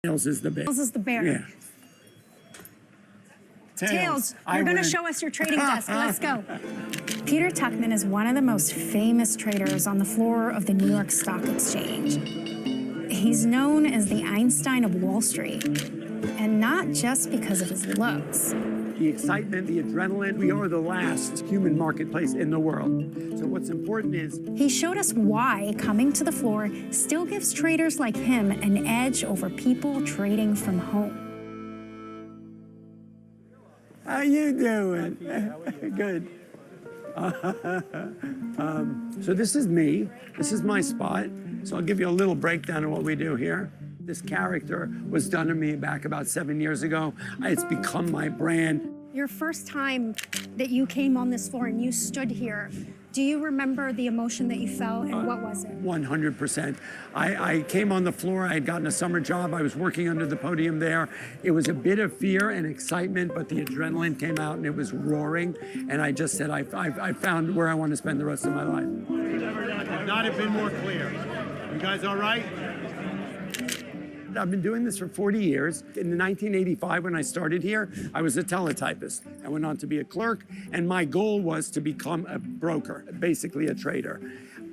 Tails is the bear. Tails is the bear. Yeah. Tails, you're going to show us your trading desk. Let's go. Peter Tuchman is one of the most famous traders on the floor of the New York Stock Exchange. He's known as the Einstein of Wall Street, and not just because of his looks. The excitement, the adrenaline, we are the last human marketplace in the world. So what's important is... He showed us why coming to the floor still gives traders like him an edge over people trading from home. How you doing? Good. So this is me. This is my spot. So I'll give you a little breakdown of what we do here. This character was done to me back about 7 years ago. It's become my brand. Your first time that you came on this floor and you stood here, do you remember the emotion that you felt, and what was it? 100%. I came on the floor. I had gotten a summer job. I was working under the podium there. It was a bit of fear and excitement, but the adrenaline came out and it was roaring. And I just said, I found where I want to spend the rest of my life. Could not have been more clear. You guys all right? I've been doing this for 40 years. In 1985, when I started here, I was a teletypist. I went on to be a clerk, and my goal was to become a broker, basically a trader.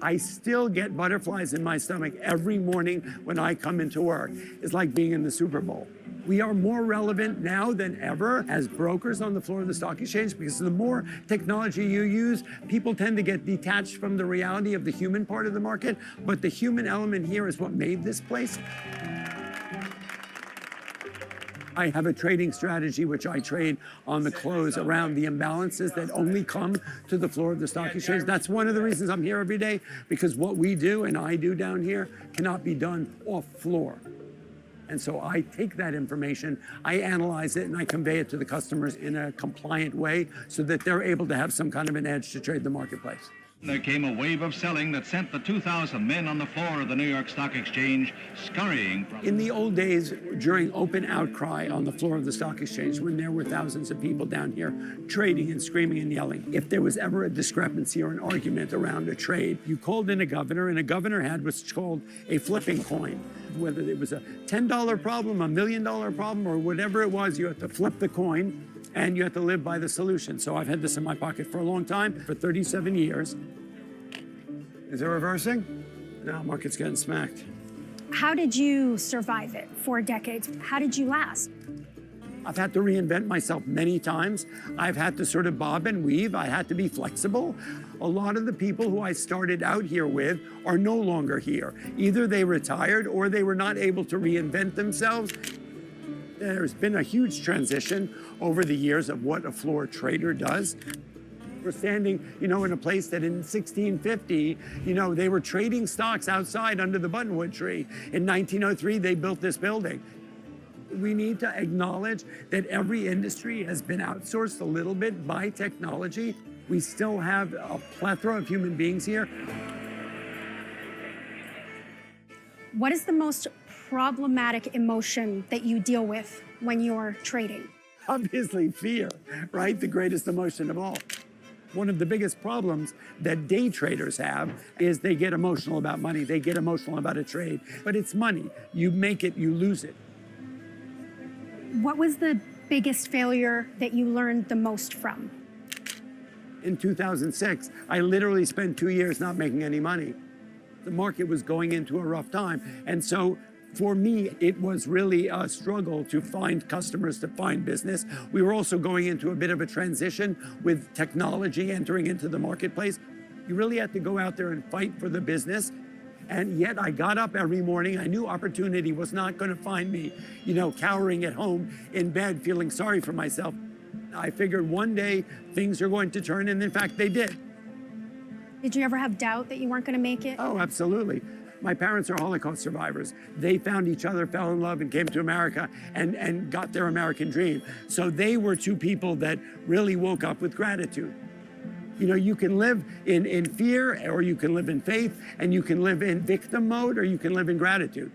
I still get butterflies in my stomach every morning when I come into work. It's like being in the Super Bowl. We are more relevant now than ever as brokers on the floor of the stock exchange, because the more technology you use, people tend to get detached from the reality of the human part of the market. But the human element here is what made this place. I have a trading strategy which I trade on the close around the imbalances that only come to the floor of the stock exchange. That's one of the reasons I'm here every day, because what we do and I do down here cannot be done off floor. And so I take that information, I analyze it, and I convey it to the customers in a compliant way so that they're able to have some kind of an edge to trade the marketplace. There came a wave of selling that sent the 2,000 men on the floor of the New York Stock Exchange scurrying from... In the old days, during open outcry on the floor of the stock exchange, when there were thousands of people down here trading and screaming and yelling, if there was ever a discrepancy or an argument around a trade, you called in a governor, and a governor had what's called a flipping coin. Whether it was a $10 problem, $1 million problem, or whatever it was, you had to flip the coin, and you have to live by the solution. So I've had this in my pocket for a long time, for 37 years. Is it reversing? No, market's getting smacked. How did you survive it for decades? How did you last? I've had to reinvent myself many times. I've had to sort of bob and weave. I had to be flexible. A lot of the people who I started out here with are no longer here. Either they retired or they were not able to reinvent themselves. There's been a huge transition over the years of what a floor trader does. We're standing, in a place that in 1650, they were trading stocks outside under the buttonwood tree. In 1903, they built this building. We need to acknowledge that every industry has been outsourced a little bit by technology. We still have a plethora of human beings here. What is the most problematic emotion that you deal with when you're trading? Obviously, fear, right? The greatest emotion of all. One of the biggest problems that day traders have is they get emotional about money. They get emotional about a trade, but it's money. You make it, you lose it. What was the biggest failure that you learned the most from? In 2006, I literally spent 2 years not making any money. The market was going into a rough time. And so for me, it was really a struggle to find customers, to find business. We were also going into a bit of a transition with technology entering into the marketplace. You really had to go out there and fight for the business. And yet I got up every morning. I knew opportunity was not going to find me, cowering at home in bed, feeling sorry for myself. I figured one day things are going to turn, and in fact, they did. Did you ever have doubt that you weren't going to make it? Oh, absolutely. My parents are Holocaust survivors. They found each other, fell in love, and came to America and got their American dream. So they were two people that really woke up with gratitude. You can live in fear, or you can live in faith, and you can live in victim mode, or you can live in gratitude.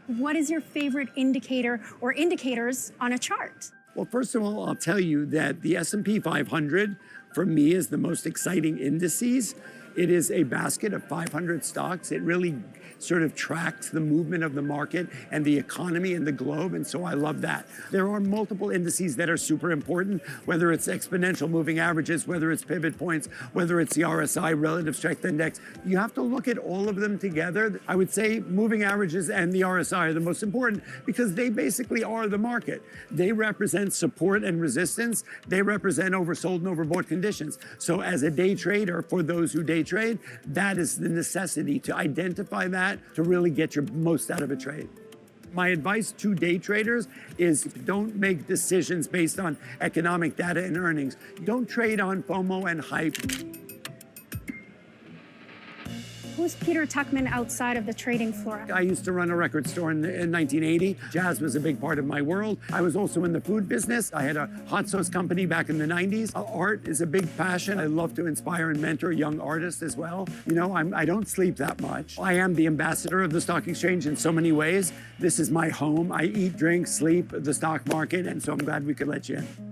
What is your favorite indicator or indicators on a chart? Well, first of all, I'll tell you that the S&P 500, for me, is the most exciting indices. It is a basket of 500 stocks. It really sort of tracks the movement of the market and the economy and the globe, and so I love that. There are multiple indices that are super important, whether it's exponential moving averages, whether it's pivot points, whether it's the RSI, Relative Strength Index. You have to look at all of them together. I would say moving averages and the RSI are the most important because they basically are the market. They represent support and resistance. They represent oversold and overbought conditions. So as a day trader, for those who day trade, that is the necessity to identify that to really get your most out of a trade. My advice to day traders is don't make decisions based on economic data and earnings. Don't trade on FOMO and hype. Who's Peter Tuchman outside of the trading floor? I used to run a record store in 1980. Jazz was a big part of my world. I was also in the food business. I had a hot sauce company back in the 90s. Art is a big passion. I love to inspire and mentor young artists as well. You know, I don't sleep that much. I am the ambassador of the stock exchange in so many ways. This is my home. I eat, drink, sleep the stock market, and so I'm glad we could let you in.